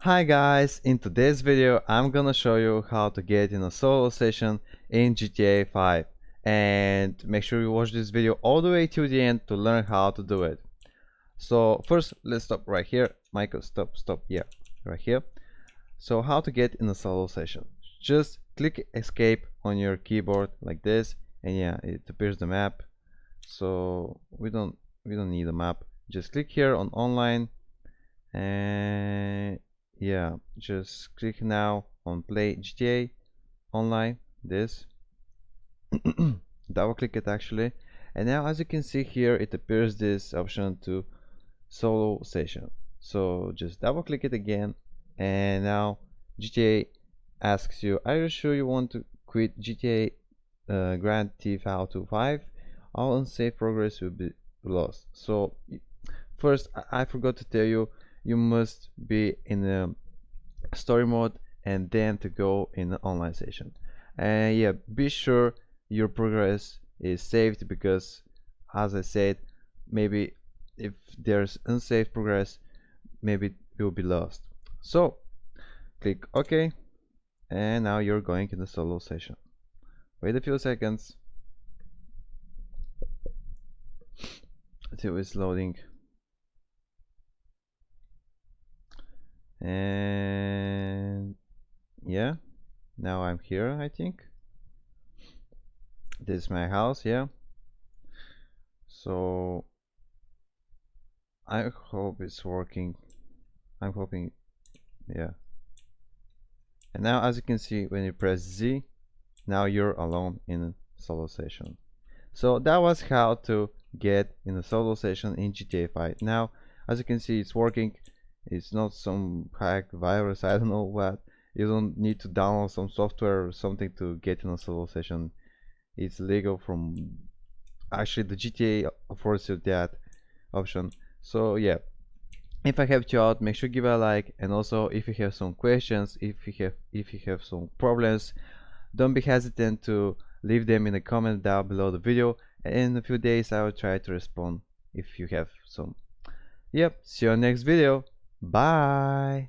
Hi guys, in today's video I'm gonna show you how to get in a solo session in GTA 5, and make sure you watch this video all the way to the end to learn how to do it. So first let's stop right here. Michael, stop, yeah, right here. So how to get in a solo session? Just click escape on your keyboard like this, and yeah, it appears the map. So we don't need a map. Just click here on online, and yeah, just click now on play GTA online, this. Double click it actually, and now as you can see here it appears this option to solo session. So just double click it again, and now GTA asks you, are you sure you want to quit GTA Grand Theft Auto 5? All unsafe progress will be lost. So first, I forgot to tell you, you must be in a story mode and then to go in the online session. And yeah, be sure your progress is saved, because as I said, maybe if there's unsafe progress, maybe it will be lost. So click OK, and now you're going in the solo session. Wait a few seconds until it's loading. And yeah, now I'm here. I think this is my house. Yeah, so I hope it's working. I'm hoping, yeah. And now as you can see, when you press Z, now you're alone in a solo session. So that was how to get in a solo session in GTA 5. Now as you can see, it's working. It's not some hack virus, I don't know what. You don't need to download some software or something to get in a solo session. It's legal from, actually the GTA affords you that option. So yeah, if I helped you out, make sure give a like, and also if you have some questions, if you have some problems, don't be hesitant to leave them in the comment down below the video, and in a few days I will try to respond if you have some. Yep, see you on next video. Bye.